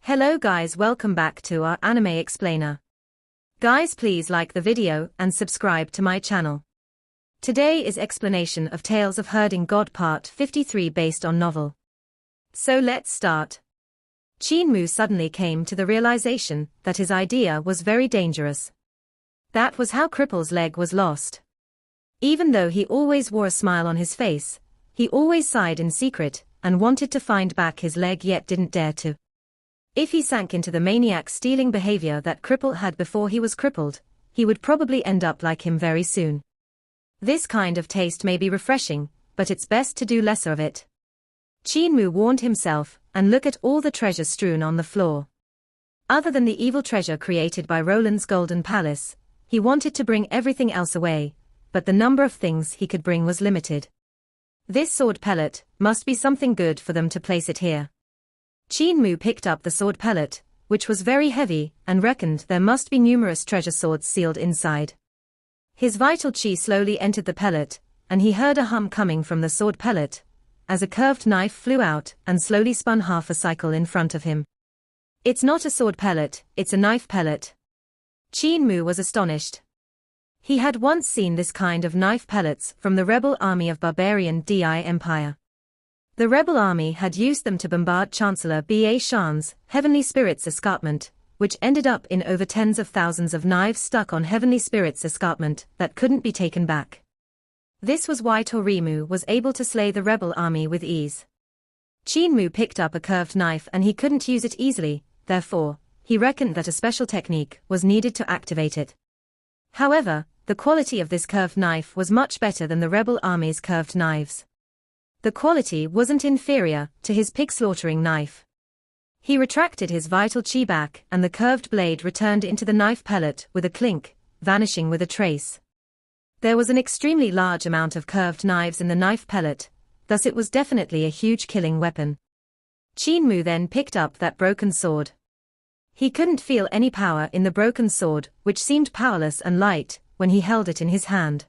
Hello guys, welcome back to our anime explainer. Guys, please like the video and subscribe to my channel. Today is explanation of Tales of Herding God Part 53 based on novel. So let's start. Qin Mu suddenly came to the realization that his idea was very dangerous. That was how Cripple's leg was lost. Even though he always wore a smile on his face, he always sighed in secret and wanted to find back his leg yet didn't dare to. If he sank into the maniac stealing behavior that Cripple had before he was crippled, he would probably end up like him very soon. This kind of taste may be refreshing, but it's best to do lesser of it. Qin Mu warned himself, and look at all the treasure strewn on the floor. Other than the evil treasure created by Roland's golden palace, he wanted to bring everything else away, but the number of things he could bring was limited. This sword pellet must be something good for them to place it here. Qin Mu picked up the sword pellet, which was very heavy, and reckoned there must be numerous treasure swords sealed inside. His vital chi slowly entered the pellet, and he heard a hum coming from the sword pellet, as a curved knife flew out and slowly spun half a cycle in front of him. It's not a sword pellet, it's a knife pellet. Qin Mu was astonished. He had once seen this kind of knife pellets from the rebel army of barbarian Di Empire. The rebel army had used them to bombard Chancellor Ba Shan's Heavenly Spirits escarpment, which ended up in over tens of thousands of knives stuck on Heavenly Spirits escarpment that couldn't be taken back. This was why Torimu was able to slay the rebel army with ease. Qin Mu picked up a curved knife and he couldn't use it easily, therefore, he reckoned that a special technique was needed to activate it. However, the quality of this curved knife was much better than the rebel army's curved knives. The quality wasn't inferior to his pig-slaughtering knife. He retracted his vital chi back and the curved blade returned into the knife pellet with a clink, vanishing with a trace. There was an extremely large amount of curved knives in the knife pellet, thus it was definitely a huge killing weapon. Qin Mu then picked up that broken sword. He couldn't feel any power in the broken sword, which seemed powerless and light when he held it in his hand.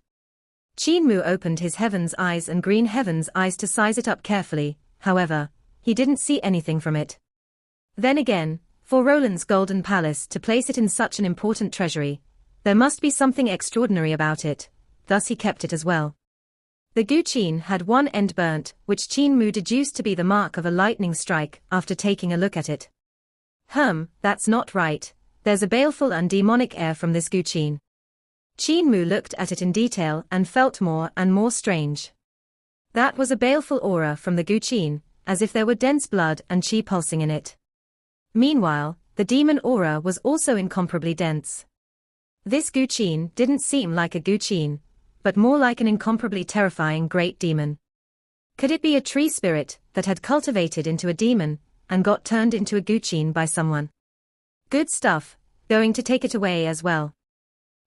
Qin Mu opened his heaven's eyes and green heaven's eyes to size it up carefully, however, he didn't see anything from it. Then again, for Roland's golden palace to place it in such an important treasury, there must be something extraordinary about it, thus he kept it as well. The guqin had one end burnt, which Qin Mu deduced to be the mark of a lightning strike after taking a look at it. That's not right, there's a baleful and demonic air from this guqin. Qin Mu looked at it in detail and felt more and more strange. That was a baleful aura from the guqin, as if there were dense blood and chi pulsing in it. Meanwhile, the demon aura was also incomparably dense. This guqin didn't seem like a guqin, but more like an incomparably terrifying great demon. Could it be a tree spirit that had cultivated into a demon and got turned into a guqin by someone? Good stuff, going to take it away as well.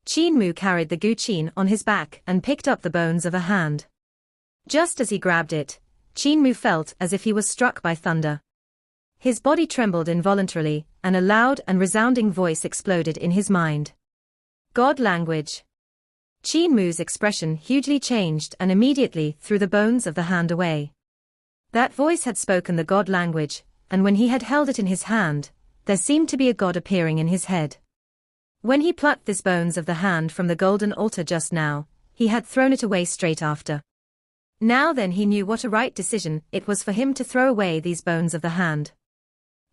Qin Mu carried the guqin on his back and picked up the bones of a hand. Just as he grabbed it, Qin Mu felt as if he was struck by thunder. His body trembled involuntarily, and a loud and resounding voice exploded in his mind. God language. Qin Mu's expression hugely changed and immediately threw the bones of the hand away. That voice had spoken the God language, and when he had held it in his hand, there seemed to be a god appearing in his head. When he plucked this bones of the hand from the golden altar just now, he had thrown it away straight after. Now then he knew what a right decision it was for him to throw away these bones of the hand.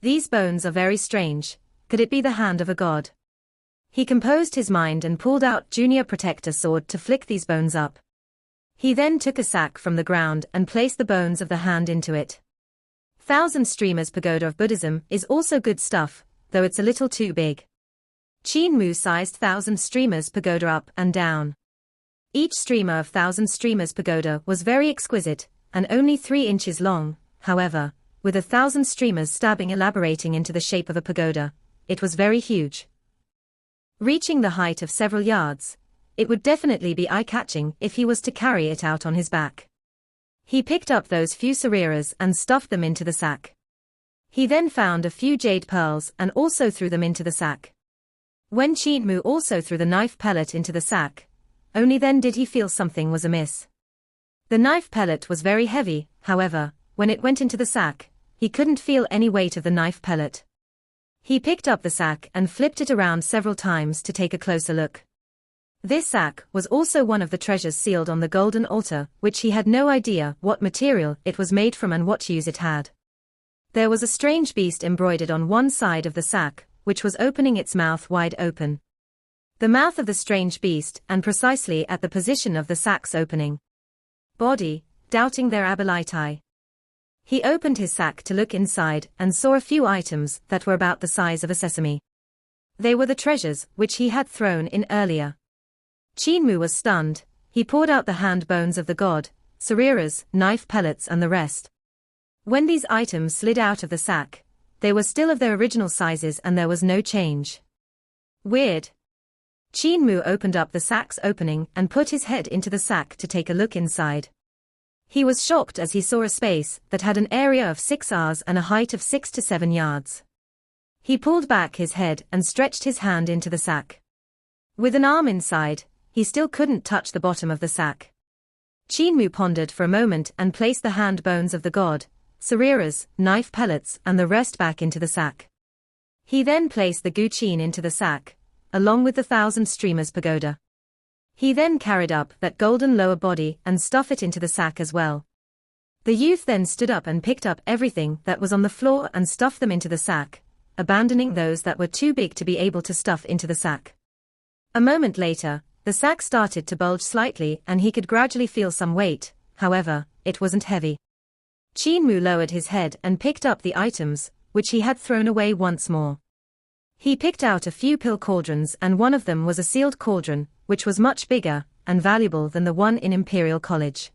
These bones are very strange, could it be the hand of a god? He composed his mind and pulled out Junior Protector sword to flick these bones up. He then took a sack from the ground and placed the bones of the hand into it. 1,000 Streamers Pagoda of Buddhism is also good stuff, though it's a little too big. Qin Mu sized 1,000 Streamers Pagoda up and down. Each streamer of 1,000 Streamers Pagoda was very exquisite, and only 3 inches long, however, with 1,000 streamers stabbing elaborating into the shape of a pagoda, it was very huge. Reaching the height of several yards, it would definitely be eye-catching if he was to carry it out on his back. He picked up those few sariras and stuffed them into the sack. He then found a few jade pearls and also threw them into the sack. When Qin Mu also threw the knife pellet into the sack, only then did he feel something was amiss. The knife pellet was very heavy, however, when it went into the sack, he couldn't feel any weight of the knife pellet. He picked up the sack and flipped it around several times to take a closer look. This sack was also one of the treasures sealed on the golden altar, which he had no idea what material it was made from and what use it had. There was a strange beast embroidered on one side of the sack, which was opening its mouth wide open. The mouth of the strange beast, and precisely at the position of the sack's opening. Body, doubting their ability. He opened his sack to look inside and saw a few items that were about the size of a sesame. They were the treasures which he had thrown in earlier. Qin Mu was stunned. He poured out the hand bones of the god, Sarira's, knife pellets and the rest. When these items slid out of the sack, they were still of their original sizes and there was no change. Weird. Qin Mu opened up the sack's opening and put his head into the sack to take a look inside. He was shocked as he saw a space that had an area of 6 ars and a height of 6 to 7 yards. He pulled back his head and stretched his hand into the sack. With an arm inside, he still couldn't touch the bottom of the sack. Qin Mu pondered for a moment and placed the hand bones of the god, Sarira's, knife pellets and the rest back into the sack. He then placed the guqin into the sack, along with the 1,000 streamers pagoda. He then carried up that golden lower body and stuffed it into the sack as well. The youth then stood up and picked up everything that was on the floor and stuffed them into the sack, abandoning those that were too big to be able to stuff into the sack. A moment later, the sack started to bulge slightly and he could gradually feel some weight, however, it wasn't heavy. Qin Mu lowered his head and picked up the items, which he had thrown away once more. He picked out a few pill cauldrons and one of them was a sealed cauldron, which was much bigger and valuable than the one in Imperial College.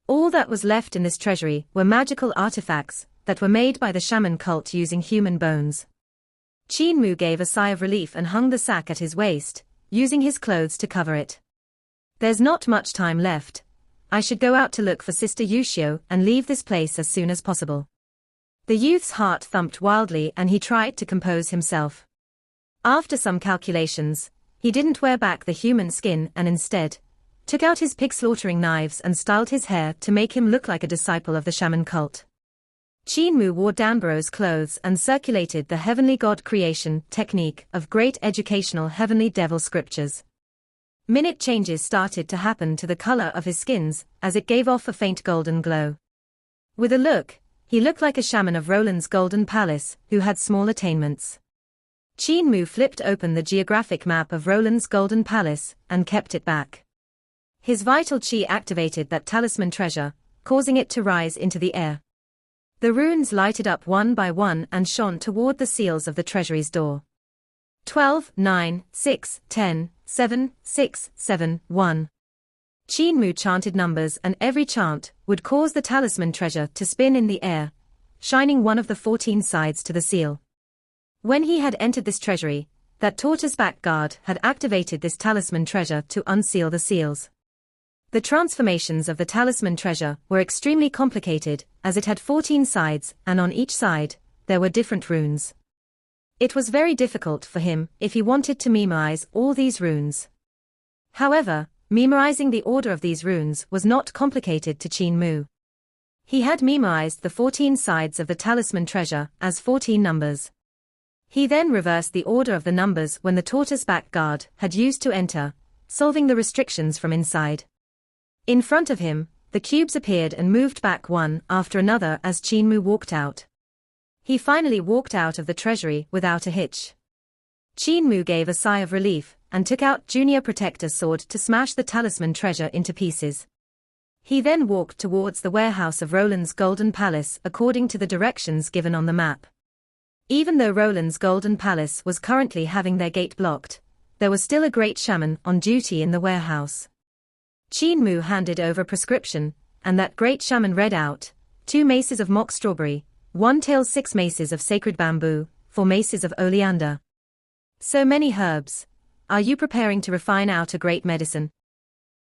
All that was left in this treasury were magical artifacts that were made by the shaman cult using human bones. Qin Mu gave a sigh of relief and hung the sack at his waist, using his clothes to cover it. There's not much time left. I should go out to look for Sister Yushio and leave this place as soon as possible. The youth's heart thumped wildly and he tried to compose himself. After some calculations, he didn't wear back the human skin and instead took out his pig-slaughtering knives and styled his hair to make him look like a disciple of the shaman cult. Qin Mu wore Danboro's clothes and circulated the heavenly god creation technique of great educational heavenly devil scriptures. Minute changes started to happen to the color of his skins as it gave off a faint golden glow. With a look, he looked like a shaman of Roland's golden palace who had small attainments. Qin Mu flipped open the geographic map of Roland's golden palace and kept it back. His vital chi activated that talisman treasure, causing it to rise into the air. The runes lighted up one by one and shone toward the seals of the treasury's door. 12, 9, 6, 10, 7, 6, 7, 1. Qin Mu chanted numbers and every chant would cause the talisman treasure to spin in the air, shining one of the 14 sides to the seal. When he had entered this treasury, that tortoise-back guard had activated this talisman treasure to unseal the seals. The transformations of the talisman treasure were extremely complicated, as it had 14 sides and on each side, there were different runes. It was very difficult for him if he wanted to memorize all these runes. However, memorizing the order of these runes was not complicated to Qin Mu. He had memorized the 14 sides of the talisman treasure as 14 numbers. He then reversed the order of the numbers when the tortoise-back guard had used to enter, solving the restrictions from inside. In front of him, the cubes appeared and moved back one after another as Qin Mu walked out. He finally walked out of the treasury without a hitch. Qin Mu gave a sigh of relief and took out Junior Protector's sword to smash the talisman treasure into pieces. He then walked towards the warehouse of Roland's Golden Palace according to the directions given on the map. Even though Roland's Golden Palace was currently having their gate blocked, there was still a great shaman on duty in the warehouse. Qin Mu handed over a prescription, and that great shaman read out, 2 maces of mock strawberry, 1 tail 6 maces of sacred bamboo, 4 maces of oleander. So many herbs. Are you preparing to refine out a great medicine?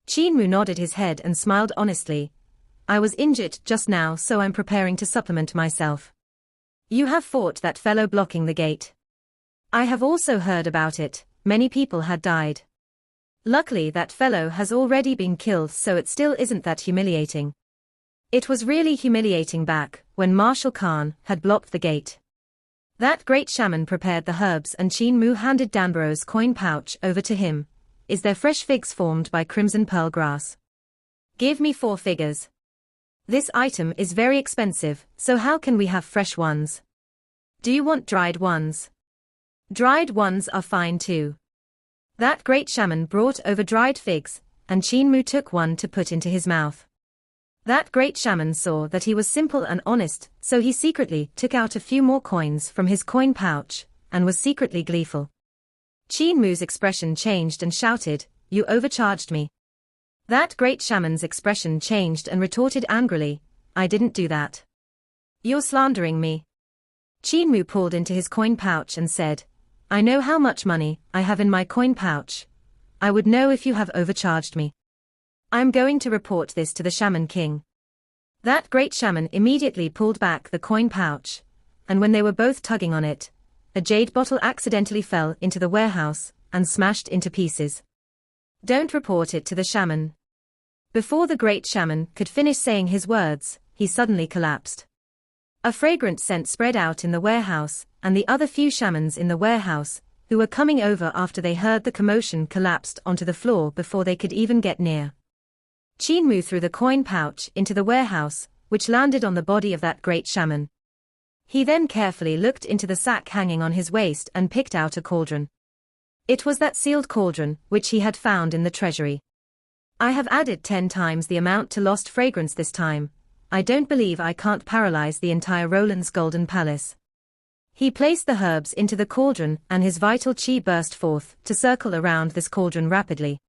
Qin Mu nodded his head and smiled honestly. I was injured just now so I'm preparing to supplement myself. You have fought that fellow blocking the gate. I have also heard about it, many people had died. Luckily that fellow has already been killed so it still isn't that humiliating. It was really humiliating back when Marshal Khan had blocked the gate. That great shaman prepared the herbs and Qin Mu handed Danboro's coin pouch over to him. Is there fresh figs formed by crimson pearl grass? Give me 4 figures. This item is very expensive, so how can we have fresh ones? Do you want dried ones? Dried ones are fine too. That great shaman brought over dried figs, and Qin Mu took one to put into his mouth. That great shaman saw that he was simple and honest, so he secretly took out a few more coins from his coin pouch, and was secretly gleeful. Qin Mu's expression changed and shouted, "You overcharged me." That great shaman's expression changed and retorted angrily, "I didn't do that. You're slandering me." Qin Mu pulled into his coin pouch and said, "I know how much money I have in my coin pouch. I would know if you have overcharged me. I am going to report this to the Shaman King." That great shaman immediately pulled back the coin pouch, and when they were both tugging on it, a jade bottle accidentally fell into the warehouse and smashed into pieces. "Don't report it to the shaman." Before the great shaman could finish saying his words, he suddenly collapsed. A fragrant scent spread out in the warehouse, and the other few shamans in the warehouse, who were coming over after they heard the commotion, collapsed onto the floor before they could even get near. Qin Mu threw the coin pouch into the warehouse, which landed on the body of that great shaman. He then carefully looked into the sack hanging on his waist and picked out a cauldron. It was that sealed cauldron which he had found in the treasury. "I have added 10 times the amount to lost fragrance this time. I don't believe I can't paralyze the entire Roland's Golden Palace." He placed the herbs into the cauldron and his vital chi burst forth to circle around this cauldron rapidly.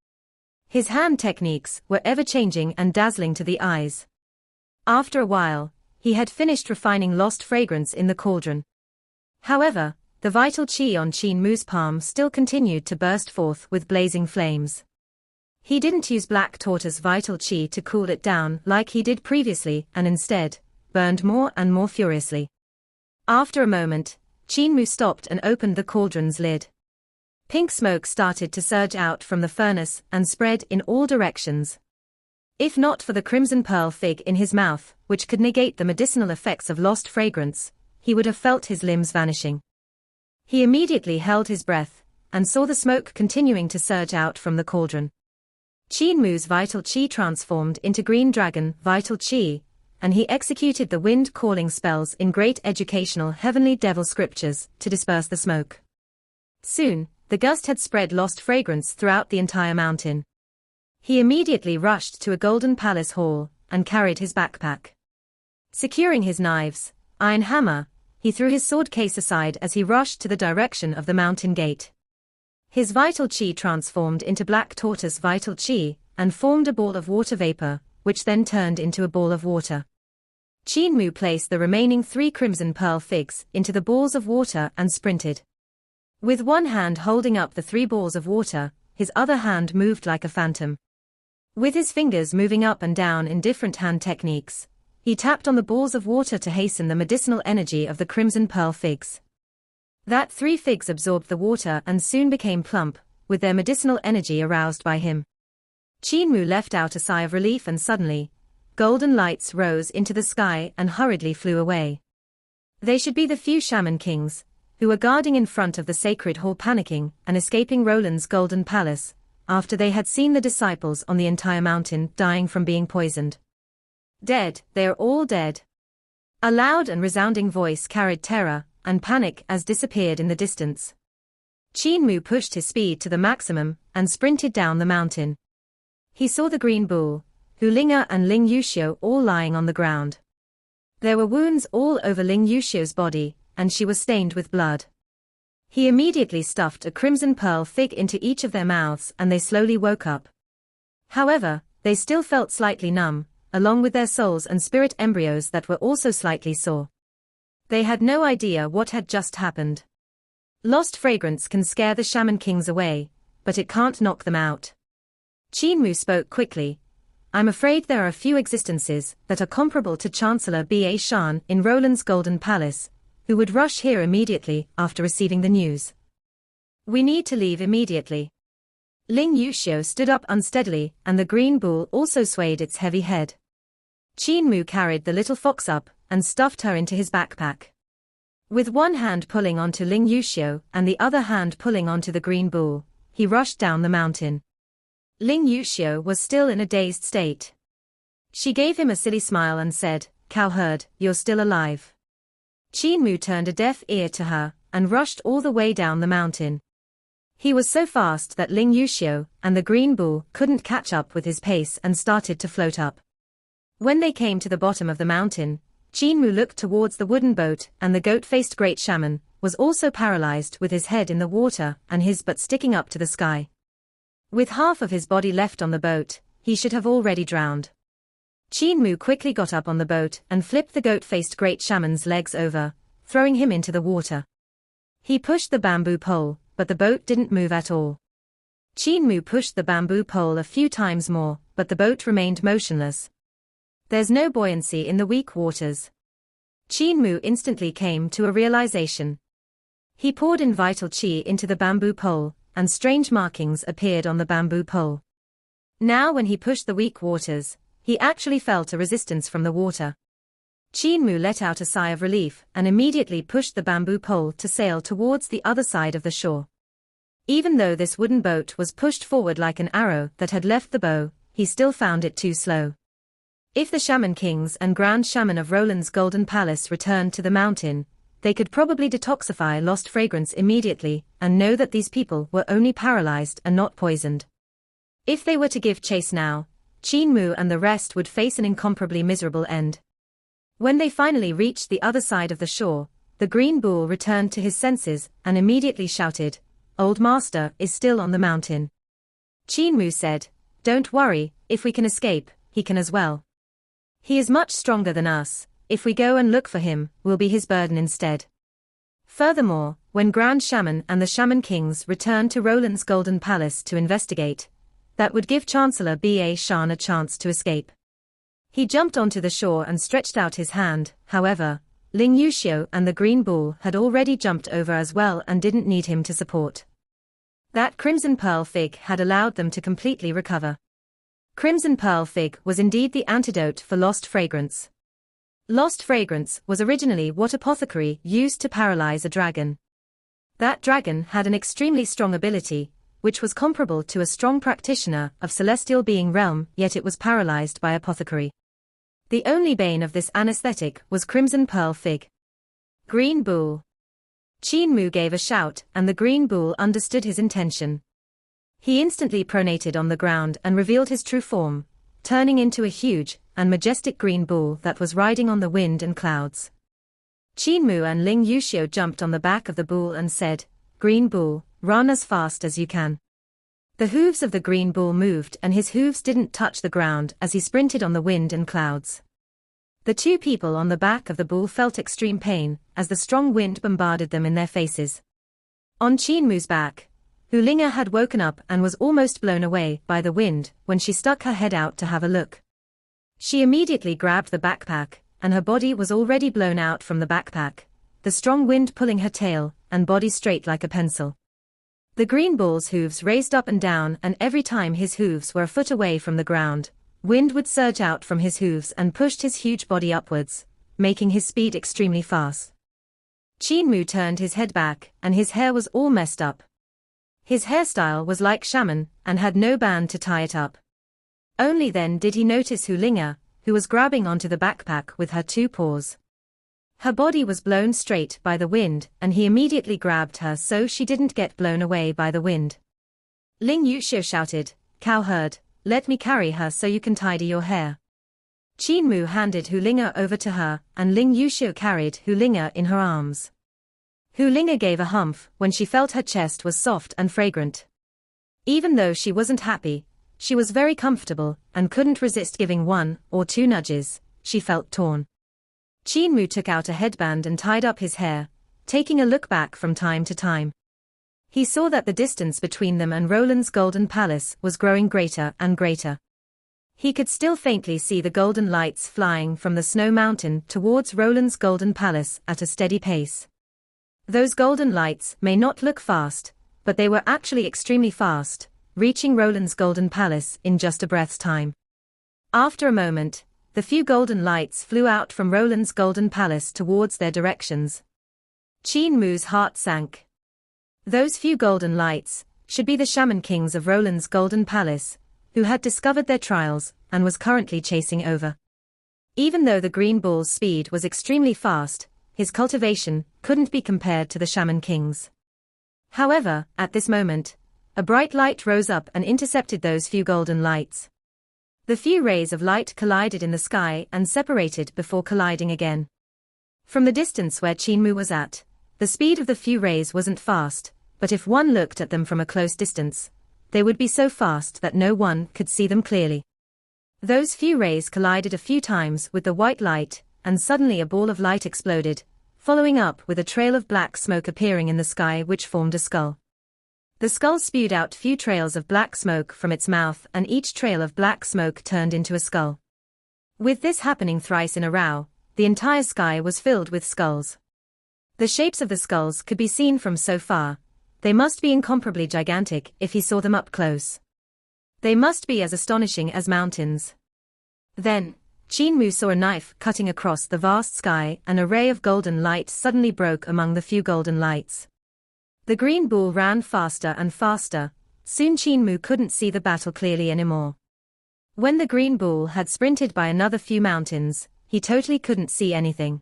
His hand techniques were ever-changing and dazzling to the eyes. After a while, he had finished refining lost fragrance in the cauldron. However, the vital chi on Qin Mu's palm still continued to burst forth with blazing flames. He didn't use Black Tortoise vital chi to cool it down like he did previously and instead, burned more and more furiously. After a moment, Qin Mu stopped and opened the cauldron's lid. Pink smoke started to surge out from the furnace and spread in all directions. If not for the crimson pearl fig in his mouth, which could negate the medicinal effects of lost fragrance, he would have felt his limbs vanishing. He immediately held his breath, and saw the smoke continuing to surge out from the cauldron. Qin Mu's vital chi transformed into green dragon vital chi, and he executed the wind calling spells in great educational heavenly devil scriptures to disperse the smoke. Soon, the gust had spread lost fragrance throughout the entire mountain. He immediately rushed to a golden palace hall, and carried his backpack. Securing his knives, iron hammer, he threw his sword case aside as he rushed to the direction of the mountain gate. His vital chi transformed into Black Tortoise vital chi, and formed a ball of water vapor, which then turned into a ball of water. Qin Mu placed the remaining 3 crimson pearl figs into the balls of water and sprinted. With one hand holding up the 3 balls of water, his other hand moved like a phantom. With his fingers moving up and down in different hand techniques, he tapped on the balls of water to hasten the medicinal energy of the crimson pearl figs. That 3 figs absorbed the water and soon became plump, with their medicinal energy aroused by him. Qin Mu let out a sigh of relief, and suddenly, golden lights rose into the sky and hurriedly flew away. They should be the few shaman kings, who were guarding in front of the sacred hall, panicking and escaping Roland's Golden Palace, after they had seen the disciples on the entire mountain dying from being poisoned. "Dead, they are all dead." A loud and resounding voice carried terror and panic as disappeared in the distance. Qin Mu pushed his speed to the maximum and sprinted down the mountain. He saw the Green Bull, Hu Ling'er and Ling Yuxiu all lying on the ground. There were wounds all over Ling Yuxiu's body, and she was stained with blood. He immediately stuffed a crimson pearl fig into each of their mouths and they slowly woke up. However, they still felt slightly numb, along with their souls and spirit embryos that were also slightly sore. They had no idea what had just happened. Lost fragrance can scare the shaman kings away, but it can't knock them out. Qin Mu spoke quickly. "I'm afraid there are a few existences that are comparable to Chancellor Ba Shan in Roland's Golden Palace, who would rush here immediately after receiving the news. We need to leave immediately." Ling Yuxiu stood up unsteadily, and the green bull also swayed its heavy head. Qin Mu carried the little fox up and stuffed her into his backpack. With one hand pulling onto Ling Yuxiu and the other hand pulling onto the green bull, he rushed down the mountain. Ling Yuxiu was still in a dazed state. She gave him a silly smile and said, "Cowherd, you're still alive." Qin Mu turned a deaf ear to her and rushed all the way down the mountain. He was so fast that Ling Yuxiu and the green bull couldn't catch up with his pace and started to float up. When they came to the bottom of the mountain, Qin Mu looked towards the wooden boat, and the goat-faced great shaman was also paralyzed with his head in the water and his butt sticking up to the sky. With half of his body left on the boat, he should have already drowned. Qin Mu quickly got up on the boat and flipped the goat-faced great shaman's legs over, throwing him into the water. He pushed the bamboo pole, but the boat didn't move at all. Qin Mu pushed the bamboo pole a few times more, but the boat remained motionless. There's no buoyancy in the weak waters. Qin Mu instantly came to a realization. He poured in vital qi into the bamboo pole, and strange markings appeared on the bamboo pole. Now when he pushed the weak waters, he actually felt a resistance from the water. Qin Mu let out a sigh of relief and immediately pushed the bamboo pole to sail towards the other side of the shore. Even though this wooden boat was pushed forward like an arrow that had left the bow, he still found it too slow. If the Shaman Kings and Grand Shaman of Roland's Golden Palace returned to the mountain, they could probably detoxify Lost Fragrance immediately and know that these people were only paralyzed and not poisoned. If they were to give chase now, Qin Mu and the rest would face an incomparably miserable end. When they finally reached the other side of the shore, the green bull returned to his senses and immediately shouted, "Old Master is still on the mountain." Qin Mu said, "Don't worry, if we can escape, he can as well. He is much stronger than us. If we go and look for him, we'll be his burden instead." Furthermore, when Grand Shaman and the Shaman Kings returned to Roland's Golden Palace to investigate, that would give Chancellor Ba Shan a chance to escape. He jumped onto the shore and stretched out his hand. However, Ling Yuxiu and the Green Bull had already jumped over as well and didn't need him to support. That Crimson Pearl Fig had allowed them to completely recover. Crimson Pearl Fig was indeed the antidote for Lost Fragrance. Lost Fragrance was originally what apothecary used to paralyze a dragon. That dragon had an extremely strong ability, which was comparable to a strong practitioner of celestial being realm, yet it was paralyzed by apothecary. The only bane of this anesthetic was Crimson Pearl Fig. Green Bull. Qin Mu gave a shout and the Green Bull understood his intention. He instantly pronated on the ground and revealed his true form, turning into a huge and majestic green bull that was riding on the wind and clouds. Qin Mu and Ling Yuxiu jumped on the back of the bull and said, "Green Bull, run as fast as you can." The hooves of the green bull moved and his hooves didn't touch the ground as he sprinted on the wind and clouds. The two people on the back of the bull felt extreme pain as the strong wind bombarded them in their faces. On Qin Mu's back, Hu Linga had woken up and was almost blown away by the wind when she stuck her head out to have a look. She immediately grabbed the backpack, and her body was already blown out from the backpack, the strong wind pulling her tail and body straight like a pencil. The green bull's hooves raised up and down, and every time his hooves were a foot away from the ground, wind would surge out from his hooves and pushed his huge body upwards, making his speed extremely fast. Qin Mu turned his head back, and his hair was all messed up. His hairstyle was like shaman, and had no band to tie it up. Only then did he notice Hu Linga, who was grabbing onto the backpack with her two paws. Her body was blown straight by the wind, and he immediately grabbed her so she didn't get blown away by the wind. Ling Yuxiu shouted, "Cowherd, let me carry her so you can tidy your hair." Qin Mu handed Hu Linga over to her, and Ling Yuxiu carried Hu Linga in her arms. Hu Linga gave a humph when she felt her chest was soft and fragrant. Even though she wasn't happy, she was very comfortable and couldn't resist giving one or two nudges. She felt torn. Qin Mu took out a headband and tied up his hair, taking a look back from time to time. He saw that the distance between them and Roland's Golden Palace was growing greater and greater. He could still faintly see the golden lights flying from the snow mountain towards Roland's Golden Palace at a steady pace. Those golden lights may not look fast, but they were actually extremely fast, reaching Roland's Golden Palace in just a breath's time. After a moment, the few golden lights flew out from Roland's Golden Palace towards their directions. Qin Mu's heart sank. Those few golden lights should be the shaman kings of Roland's golden palace, who had discovered their trials and was currently chasing over. Even though the green bull's speed was extremely fast, his cultivation couldn't be compared to the shaman king's. However, at this moment, a bright light rose up and intercepted those few golden lights. The few rays of light collided in the sky and separated before colliding again. From the distance where Qin Mu was at, the speed of the few rays wasn't fast, but if one looked at them from a close distance, they would be so fast that no one could see them clearly. Those few rays collided a few times with the white light, and suddenly a ball of light exploded, following up with a trail of black smoke appearing in the sky which formed a skull. The skull spewed out few trails of black smoke from its mouth, and each trail of black smoke turned into a skull. With this happening thrice in a row, the entire sky was filled with skulls. The shapes of the skulls could be seen from so far. They must be incomparably gigantic if he saw them up close. They must be as astonishing as mountains. Then, Qin Mu saw a knife cutting across the vast sky, and a ray of golden light suddenly broke among the few golden lights. The green bull ran faster and faster. Soon Qin Mu couldn't see the battle clearly anymore. When the green bull had sprinted by another few mountains, he totally couldn't see anything.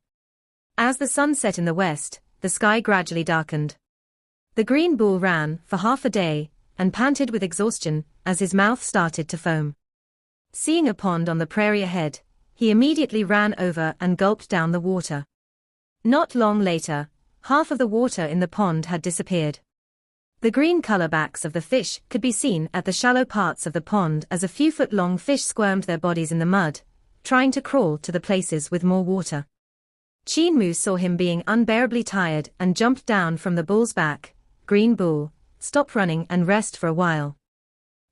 As the sun set in the west, the sky gradually darkened. The green bull ran for half a day, and panted with exhaustion as his mouth started to foam. Seeing a pond on the prairie ahead, he immediately ran over and gulped down the water. Not long later, half of the water in the pond had disappeared. The green color backs of the fish could be seen at the shallow parts of the pond as a few foot-long fish squirmed their bodies in the mud, trying to crawl to the places with more water. Qin Mu saw him being unbearably tired and jumped down from the bull's back. Green bull, stop running and rest for a while.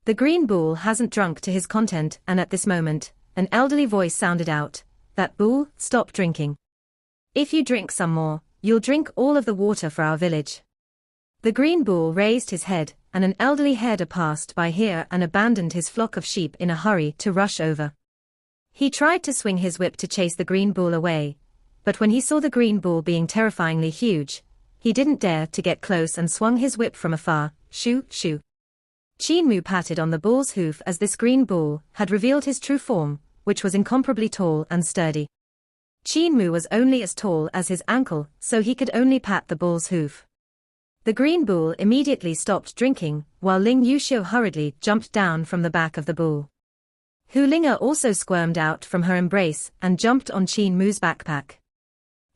The green bull hasn't drunk to his content, and at this moment, an elderly voice sounded out, "That bull, stop drinking. If you drink some more, you'll drink all of the water for our village." The green bull raised his head, and an elderly herder passed by here and abandoned his flock of sheep in a hurry to rush over. He tried to swing his whip to chase the green bull away, but when he saw the green bull being terrifyingly huge, he didn't dare to get close and swung his whip from afar. Shoo, shoo. Qin Mu patted on the bull's hoof as this green bull had revealed his true form, which was incomparably tall and sturdy. Qin Mu was only as tall as his ankle, so he could only pat the bull's hoof. The green bull immediately stopped drinking, while Ling Yuxiu hurriedly jumped down from the back of the bull. Hu Linga also squirmed out from her embrace and jumped on Qin Mu's backpack.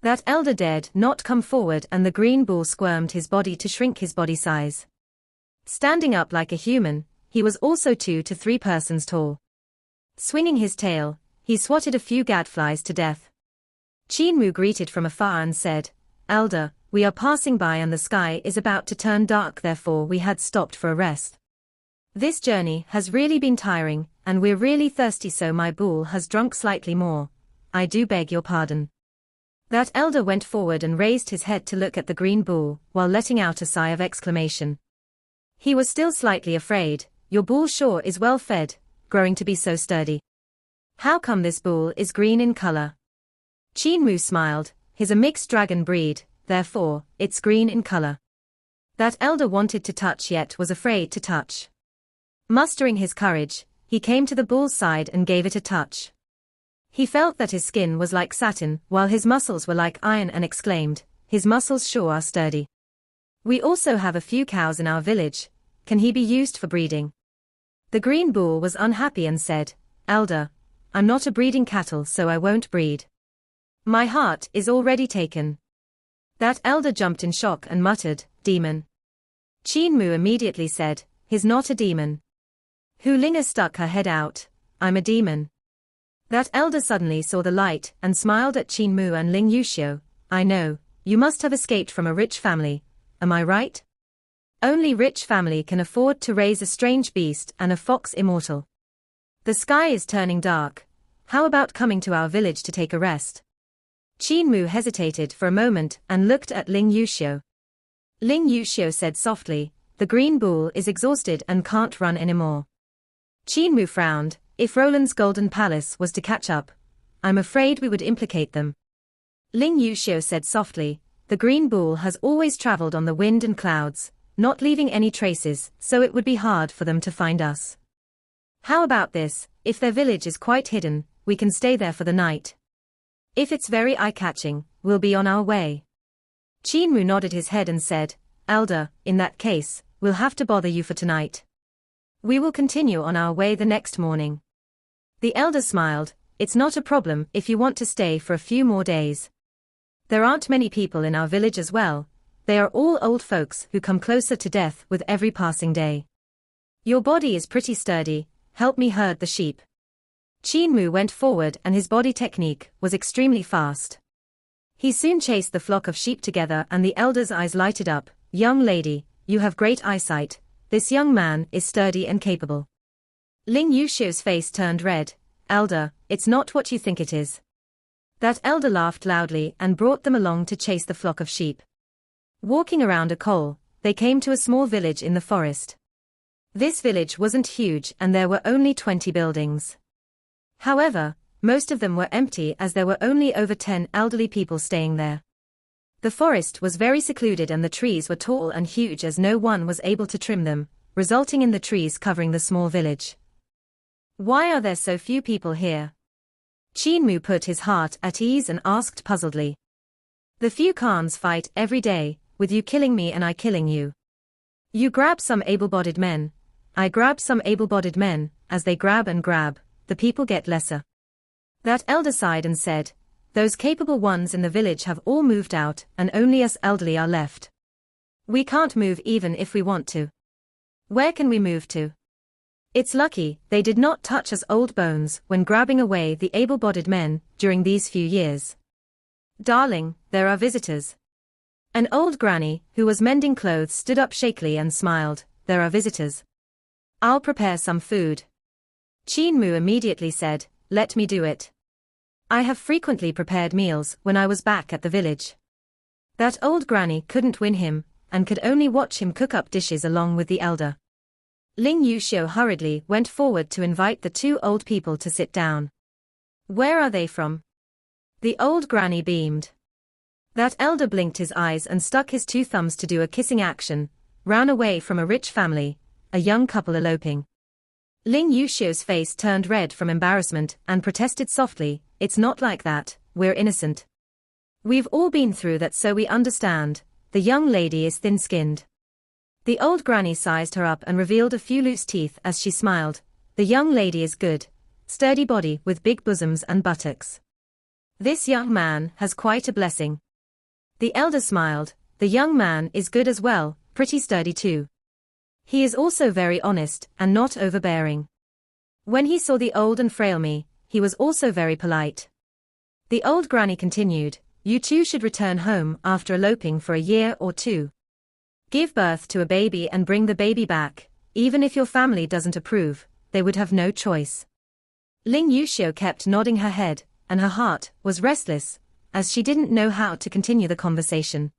That elder dared not come forward, and the green bull squirmed his body to shrink his body size. Standing up like a human, he was also 2 to 3 persons tall. Swinging his tail, he swatted a few gadflies to death. Qin Mu greeted from afar and said, "Elder, we are passing by and the sky is about to turn dark, therefore we had stopped for a rest. This journey has really been tiring, and we're really thirsty, so my bull has drunk slightly more. I do beg your pardon." That elder went forward and raised his head to look at the green bull, while letting out a sigh of exclamation. He was still slightly afraid. "Your bull sure is well fed, growing to be so sturdy. How come this bull is green in color?" Qin Mu smiled. "He's a mixed dragon breed, therefore, it's green in color." That elder wanted to touch yet was afraid to touch. Mustering his courage, he came to the bull's side and gave it a touch. He felt that his skin was like satin, while his muscles were like iron, and exclaimed, "His muscles sure are sturdy. We also have a few cows in our village. Can he be used for breeding?" The green bull was unhappy and said, "Elder, I'm not a breeding cattle, so I won't breed. My heart is already taken." That elder jumped in shock and muttered, "Demon." Qin Mu immediately said, "He's not a demon." Hu Linga stuck her head out, "I'm a demon." That elder suddenly saw the light and smiled at Qin Mu and Ling Yuxiu. "I know, you must have escaped from a rich family, am I right? Only rich family can afford to raise a strange beast and a fox immortal. The sky is turning dark. How about coming to our village to take a rest?" Qin Mu hesitated for a moment and looked at Ling Yuxiu. Ling Yuxiu said softly, "The green bull is exhausted and can't run anymore." Qin Mu frowned. "If Roland's golden palace was to catch up, I'm afraid we would implicate them." Ling Yuxiu said softly, the green bull has always traveled on the wind and clouds, not leaving any traces, so it would be hard for them to find us. How about this? If their village is quite hidden, we can stay there for the night. If it's very eye-catching, we'll be on our way. Qin Mu nodded his head and said, Elder, in that case, we'll have to bother you for tonight. We will continue on our way the next morning. The elder smiled, it's not a problem if you want to stay for a few more days. There aren't many people in our village as well, they are all old folks who come closer to death with every passing day. Your body is pretty sturdy, help me herd the sheep. Qin Mu went forward and his body technique was extremely fast. He soon chased the flock of sheep together and the elder's eyes lighted up. Young lady, you have great eyesight, this young man is sturdy and capable. Ling Yuxiu's face turned red. Elder, it's not what you think it is. That elder laughed loudly and brought them along to chase the flock of sheep. Walking around a col, they came to a small village in the forest. This village wasn't huge and there were only 20 buildings. However, most of them were empty as there were only over 10 elderly people staying there. The forest was very secluded and the trees were tall and huge as no one was able to trim them, resulting in the trees covering the small village. Why are there so few people here? Qin Mu put his heart at ease and asked puzzledly. The few Khans fight every day, with you killing me and I killing you. You grab some able-bodied men, I grab some able-bodied men, as they grab and grab, the people get lesser. That elder sighed and said, those capable ones in the village have all moved out and only us elderly are left. We can't move even if we want to. Where can we move to? It's lucky they did not touch us old bones when grabbing away the able-bodied men during these few years. Darling, there are visitors. An old granny, who was mending clothes, stood up shakily and smiled. There are visitors. I'll prepare some food. Qin Mu immediately said, let me do it. I have frequently prepared meals when I was back at the village. That old granny couldn't win him, and could only watch him cook up dishes along with the elder. Ling Yuxiu hurriedly went forward to invite the two old people to sit down. Where are they from? The old granny beamed. That elder blinked his eyes and stuck his two thumbs to do a kissing action, ran away from a rich family, a young couple eloping. Ling Yuxiu's face turned red from embarrassment and protested softly, it's not like that, we're innocent. We've all been through that so we understand, the young lady is thin-skinned. The old granny sized her up and revealed a few loose teeth as she smiled, the young lady is good, sturdy body with big bosoms and buttocks. This young man has quite a blessing. The elder smiled, the young man is good as well, pretty sturdy too. He is also very honest and not overbearing. When he saw the old and frail me, he was also very polite. The old granny continued, you two should return home after eloping for a year or two. Give birth to a baby and bring the baby back, even if your family doesn't approve, they would have no choice. Ling Yuxiu kept nodding her head, and her heart was restless, as she didn't know how to continue the conversation.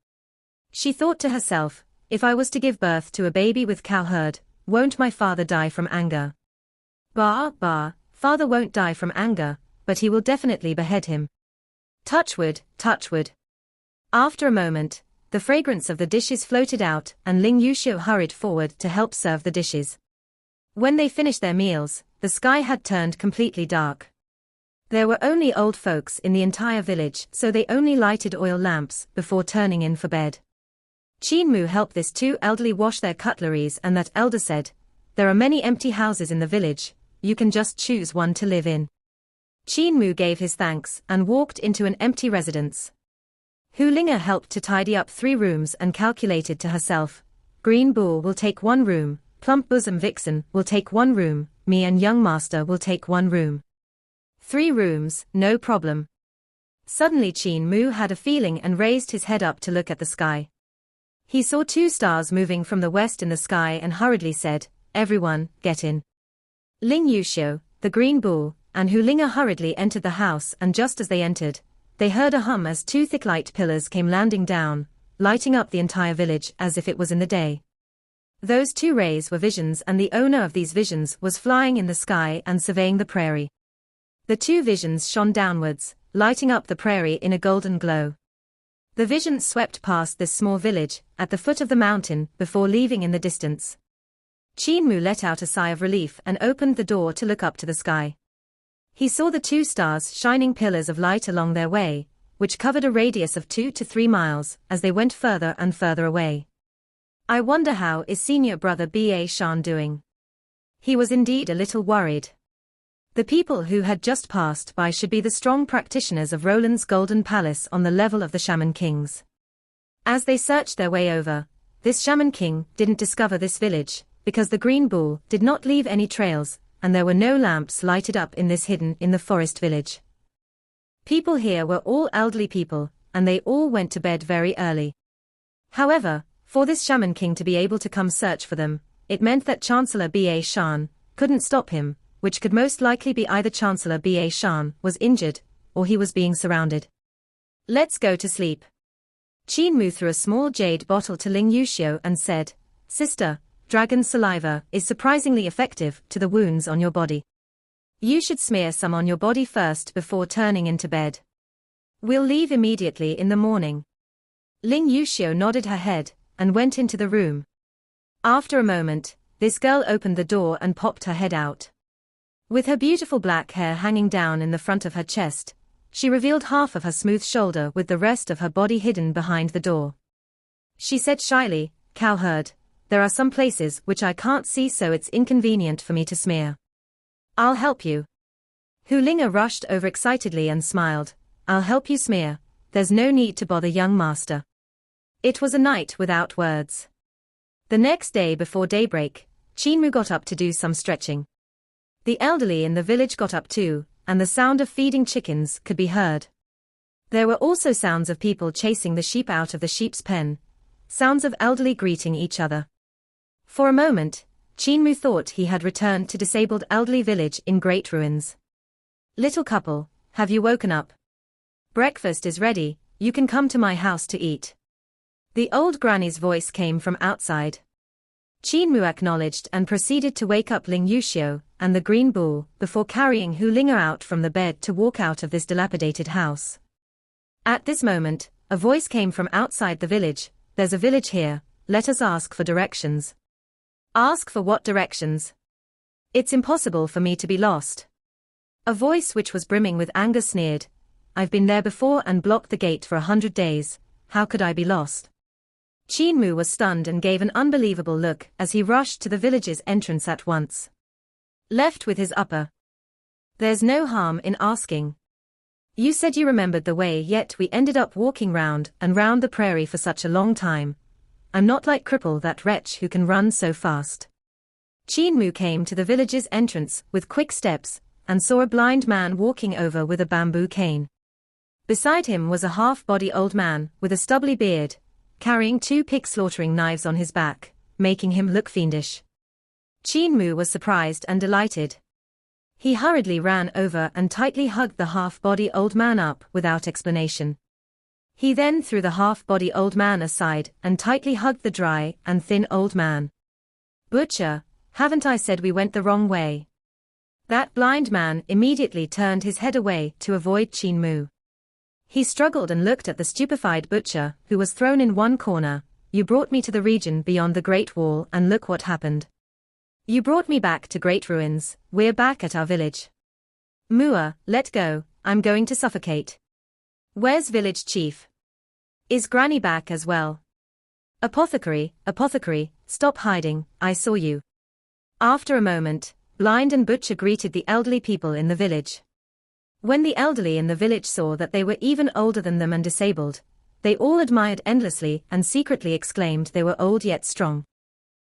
She thought to herself, if I was to give birth to a baby with cowherd, won't my father die from anger? Bah, father won't die from anger, but he will definitely behead him. Touchwood, touchwood. After a moment, the fragrance of the dishes floated out and Ling Yuxiu hurried forward to help serve the dishes. When they finished their meals, the sky had turned completely dark. There were only old folks in the entire village, so they only lighted oil lamps before turning in for bed. Qin Mu helped these two elderly wash their cutleries and that elder said, there are many empty houses in the village, you can just choose one to live in. Qin Mu gave his thanks and walked into an empty residence. Hu Linga helped to tidy up 3 rooms and calculated to herself, Green Bull will take 1 room, Plump Bosom Vixen will take 1 room, me and Young Master will take 1 room. 3 rooms, no problem. Suddenly Qin Mu had a feeling and raised his head up to look at the sky. He saw 2 stars moving from the west in the sky and hurriedly said, everyone, get in. Ling Yuxiu, the Green Bull, and Hu Linga hurriedly entered the house and just as they entered, they heard a hum as 2 thick light pillars came landing down, lighting up the entire village as if it was in the day. Those 2 rays were visions and the owner of these visions was flying in the sky and surveying the prairie. The 2 visions shone downwards, lighting up the prairie in a golden glow. The vision swept past this small village, at the foot of the mountain, before leaving in the distance. Qin Mu let out a sigh of relief and opened the door to look up to the sky. He saw the 2 stars shining pillars of light along their way, which covered a radius of 2 to 3 miles, as they went further and further away. I wonder how is senior brother Ba Shan doing? He was indeed a little worried. The people who had just passed by should be the strong practitioners of Roland's Golden Palace on the level of the Shaman Kings. As they searched their way over, this Shaman King didn't discover this village, because the Green Bull did not leave any trails, and there were no lamps lighted up in this hidden in the forest village. People here were all elderly people, and they all went to bed very early. However, for this Shaman King to be able to come search for them, it meant that Chancellor Ba Shan couldn't stop him, which could most likely be either Chancellor Ba Shan was injured, or he was being surrounded. Let's go to sleep. Qin Mu threw a small jade bottle to Ling Yuxiu and said, Sister, dragon saliva is surprisingly effective to the wounds on your body. You should smear some on your body first before turning into bed. We'll leave immediately in the morning. Ling Yuxiu nodded her head and went into the room. After a moment, this girl opened the door and popped her head out. With her beautiful black hair hanging down in the front of her chest, she revealed half of her smooth shoulder with the rest of her body hidden behind the door. She said shyly, Cowherd, there are some places which I can't see, so it's inconvenient for me to smear. I'll help you. Hu Linga rushed over excitedly and smiled, I'll help you smear, there's no need to bother, young master. It was a night without words. The next day before daybreak, Qin Mu got up to do some stretching. The elderly in the village got up too, and the sound of feeding chickens could be heard. There were also sounds of people chasing the sheep out of the sheep's pen, sounds of elderly greeting each other. For a moment, Qin Mu thought he had returned to disabled elderly village in great ruins. Little couple, have you woken up? Breakfast is ready, you can come to my house to eat. The old granny's voice came from outside. Qin Mu acknowledged and proceeded to wake up Ling Yuxiu and the Green Bull before carrying Hu Linga out from the bed to walk out of this dilapidated house. At this moment, a voice came from outside the village, there's a village here, let us ask for directions. Ask for what directions? It's impossible for me to be lost. A voice which was brimming with anger sneered, I've been there before and blocked the gate for 100 days, how could I be lost? Qin Mu was stunned and gave an unbelievable look as he rushed to the village's entrance at once. Left with his upper. There's no harm in asking. You said you remembered the way, yet we ended up walking round and round the prairie for such a long time. I'm not like Cripple, that wretch who can run so fast. Qin Mu came to the village's entrance with quick steps and saw a blind man walking over with a bamboo cane. Beside him was a half-body old man with a stubbly beard, carrying 2 pig-slaughtering knives on his back, making him look fiendish. Qin Mu was surprised and delighted. He hurriedly ran over and tightly hugged the half-body old man up without explanation. He then threw the half-body old man aside and tightly hugged the dry and thin old man. Butcher, haven't I said we went the wrong way? That blind man immediately turned his head away to avoid Qin Mu. He struggled and looked at the stupefied butcher, who was thrown in one corner. You brought me to the region beyond the Great Wall and look what happened. You brought me back to great ruins, we're back at our village. Mua, let go, I'm going to suffocate. Where's village chief? Is Granny back as well? Apothecary, stop hiding, I saw you. After a moment, Blind and Butcher greeted the elderly people in the village. When the elderly in the village saw that they were even older than them and disabled, they all admired endlessly and secretly exclaimed they were old yet strong.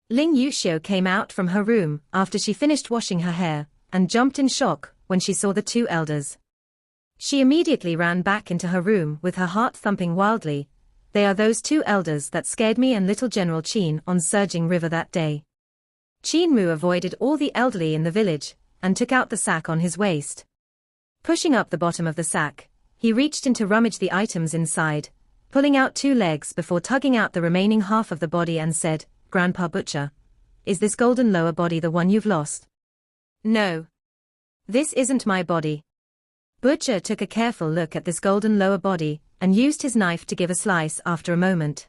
Ling Yuxiu came out from her room after she finished washing her hair, and jumped in shock when she saw the 2 elders. She immediately ran back into her room with her heart thumping wildly. They are those 2 elders that scared me and little General Qin on Surging River that day. Qin Mu avoided all the elderly in the village, and took out the sack on his waist. Pushing up the bottom of the sack, he reached in to rummage the items inside, pulling out 2 legs before tugging out the remaining half of the body and said, Grandpa Butcher, is this golden lower body the one you've lost? No. This isn't my body. Butcher took a careful look at this golden lower body, and used his knife to give a slice after a moment.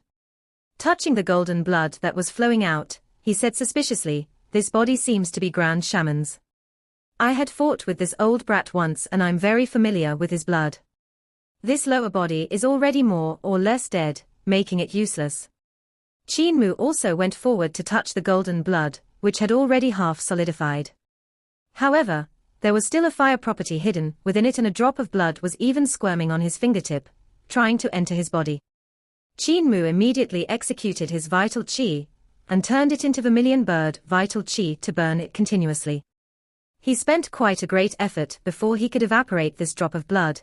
Touching the golden blood that was flowing out, he said suspiciously, "This body seems to be Grand Shaman's. I had fought with this old brat once and I'm very familiar with his blood. This lower body is already more or less dead, making it useless." Qin Mu also went forward to touch the golden blood, which had already half solidified. However, there was still a fire property hidden within it, and a drop of blood was even squirming on his fingertip, trying to enter his body. Qin Mu immediately executed his vital qi, and turned it into vermilion bird vital qi to burn it continuously. He spent quite a great effort before he could evaporate this drop of blood.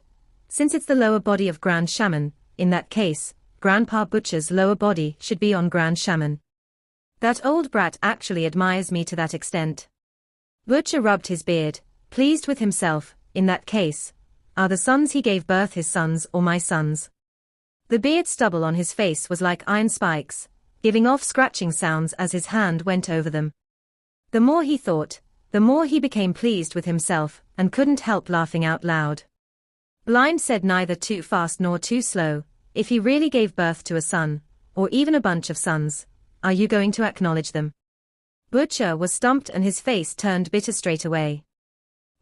Since it's the lower body of Grand Shaman, in that case, Grandpa Butcher's lower body should be on Grand Shaman. That old brat actually admires me to that extent. Butcher rubbed his beard, pleased with himself. In that case, are the sons he gave birth his sons or my sons? The beard stubble on his face was like iron spikes, giving off scratching sounds as his hand went over them. The more he thought, the more he became pleased with himself, and couldn't help laughing out loud. Blind said neither too fast nor too slow, "If he really gave birth to a son, or even a bunch of sons, are you going to acknowledge them?" Butcher was stumped and his face turned bitter straight away.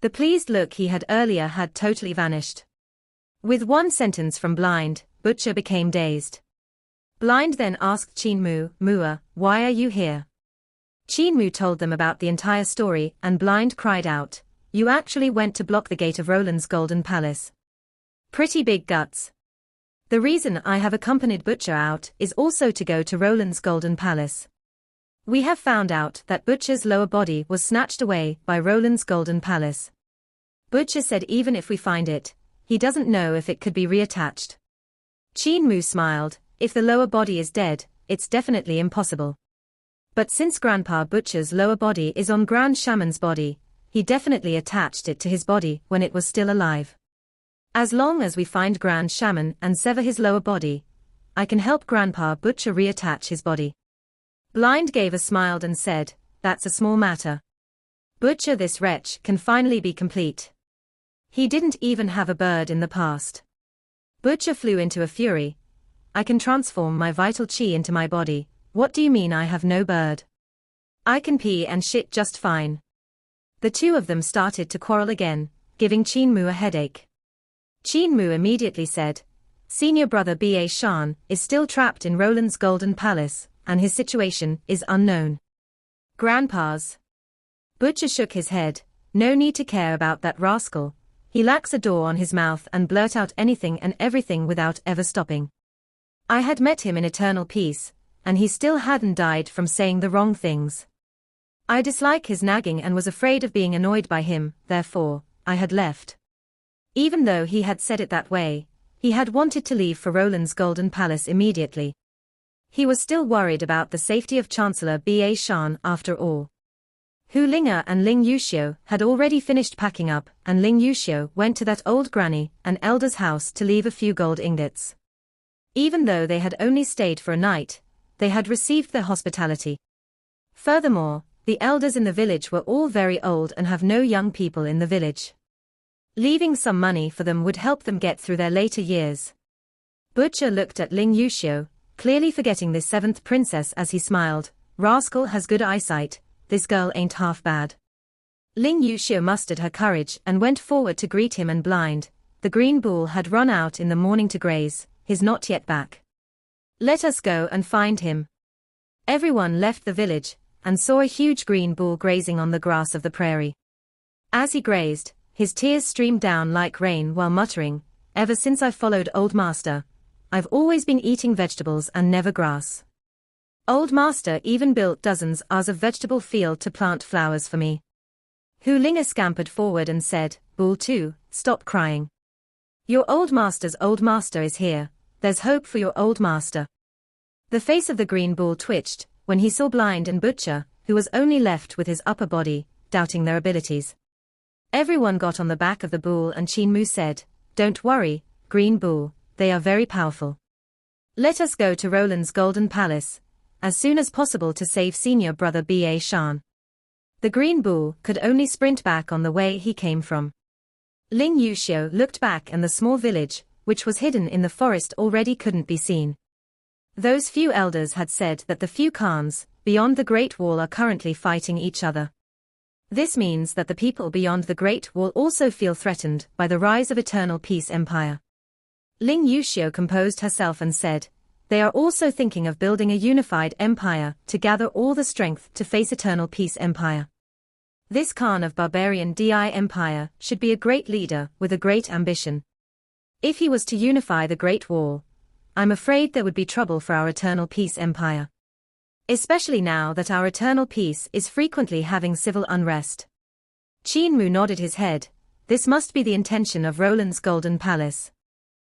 The pleased look he had earlier had totally vanished. With one sentence from Blind, Butcher became dazed. Blind then asked Qin Mu, "Mua, why are you here?" Qin Mu told them about the entire story, and Blind cried out, "You actually went to block the gate of Roland's Golden Palace. Pretty big guts." "The reason I have accompanied Butcher out is also to go to Roland's Golden Palace. We have found out that Butcher's lower body was snatched away by Roland's Golden Palace. Butcher said even if we find it, he doesn't know if it could be reattached." Qin Mu smiled, "If the lower body is dead, it's definitely impossible. But since Grandpa Butcher's lower body is on Grand Shaman's body, he definitely attached it to his body when it was still alive. As long as we find Grand Shaman and sever his lower body, I can help Grandpa Butcher reattach his body." Blind gave a smile and said, "That's a small matter. Butcher, this wretch can finally be complete. He didn't even have a bird in the past." Butcher flew into a fury. "I can transform my vital qi into my body. What do you mean I have no bird? I can pee and shit just fine." The two of them started to quarrel again, giving Qin Mu a headache. Qin Mu immediately said, "Senior brother Ba Shan is still trapped in Roland's Golden Palace, and his situation is unknown." "Grandpa's?" Butcher shook his head. "No need to care about that rascal. He lacks a door on his mouth and blurt out anything and everything without ever stopping. I had met him in eternal peace, and he still hadn't died from saying the wrong things. I dislike his nagging and was afraid of being annoyed by him, therefore, I had left." Even though he had said it that way, he had wanted to leave for Roland's Golden Palace immediately. He was still worried about the safety of Chancellor Ba Shan after all. Hu Ling'er and Ling Yuxiu had already finished packing up, and Ling Yuxiu went to that old granny and elder's house to leave a few gold ingots. Even though they had only stayed for a night, they had received their hospitality. Furthermore, the elders in the village were all very old and have no young people in the village. Leaving some money for them would help them get through their later years. Butcher looked at Ling Yuxiu, clearly forgetting this seventh princess as he smiled. "Rascal has good eyesight, this girl ain't half bad." Ling Yuxiu mustered her courage and went forward to greet him, and Blind, the green bull, had run out in the morning to graze, he's not yet back. "Let us go and find him." Everyone left the village, and saw a huge green bull grazing on the grass of the prairie. As he grazed, his tears streamed down like rain while muttering, "Ever since I followed Old Master, I've always been eating vegetables and never grass. Old Master even built dozens of vegetable field to plant flowers for me." Hu Ling'er scampered forward and said, "Bull 2, stop crying. Your old master is here, there's hope for your old master." The face of the green bull twitched when he saw Blind and Butcher, who was only left with his upper body, doubting their abilities. Everyone got on the back of the bull, and Qin Mu said, "Don't worry, Green Bull, they are very powerful. Let us go to Roland's Golden Palace as soon as possible to save senior brother Ba Shan." The Green Bull could only sprint back on the way he came from. Ling Yuxiu looked back, and the small village, which was hidden in the forest, already couldn't be seen. Those few elders had said that the few khans beyond the Great Wall are currently fighting each other. This means that the people beyond the Great Wall also feel threatened by the rise of Eternal Peace Empire. Ling Yuxiu composed herself and said, "They are also thinking of building a unified empire to gather all the strength to face Eternal Peace Empire. This Khan of barbarian DI Empire should be a great leader with a great ambition. If he was to unify the Great Wall, I'm afraid there would be trouble for our Eternal Peace Empire. Especially now that our Eternal Peace is frequently having civil unrest." Qin Mu nodded his head. This must be the intention of Roland's Golden Palace.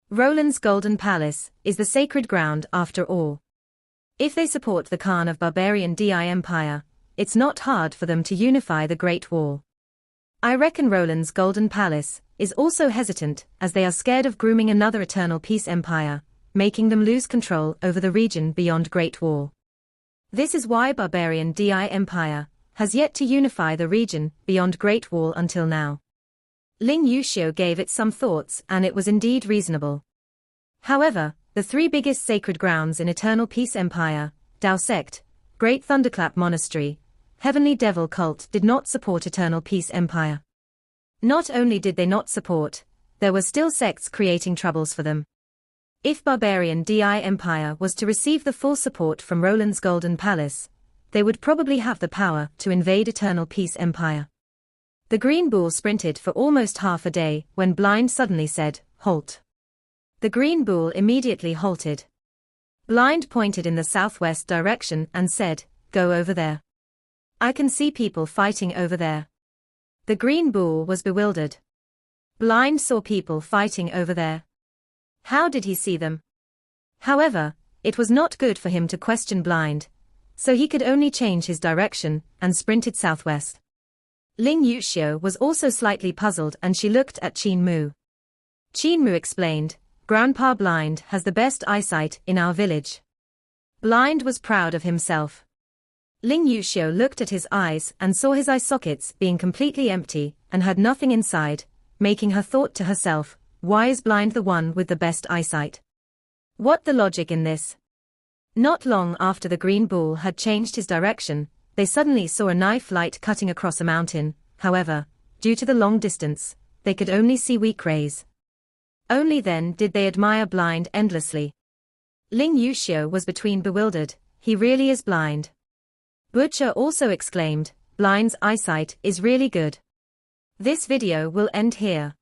Roland's Golden Palace is the sacred ground after all. If they support the Khan of barbarian DI Empire, it's not hard for them to unify the Great Wall. I reckon Roland's Golden Palace is also hesitant as they are scared of grooming another Eternal Peace Empire, making them lose control over the region beyond Great Wall. This is why barbarian DI Empire has yet to unify the region beyond Great Wall until now. Ling Yuxiu gave it some thoughts, and it was indeed reasonable. However, the three biggest sacred grounds in Eternal Peace Empire, Dao Sect, Great Thunderclap Monastery, Heavenly Devil Cult, did not support Eternal Peace Empire. Not only did they not support, there were still sects creating troubles for them. If barbarian DI Empire was to receive the full support from Roland's Golden Palace, they would probably have the power to invade Eternal Peace Empire. The green bull sprinted for almost half a day when Blind suddenly said, "Halt." The green bull immediately halted. Blind pointed in the southwest direction and said, "Go over there. I can see people fighting over there." The green bull was bewildered. Blind saw people fighting over there. How did he see them? However, it was not good for him to question Blind, so he could only change his direction and sprinted southwest. Ling Yuxiu was also slightly puzzled, and she looked at Qin Mu. Qin Mu explained, "Grandpa Blind has the best eyesight in our village." Blind was proud of himself. Ling Yuxiu looked at his eyes and saw his eye sockets being completely empty and had nothing inside, making her thought to herself, why is Blind the one with the best eyesight? What the logic in this? Not long after the green bull had changed his direction, they suddenly saw a knife light cutting across a mountain. However, due to the long distance, they could only see weak rays. Only then did they admire Blind endlessly. Ling Yuxiu was between bewildered, he really is blind. Butcher also exclaimed, Blind's eyesight is really good. This video will end here.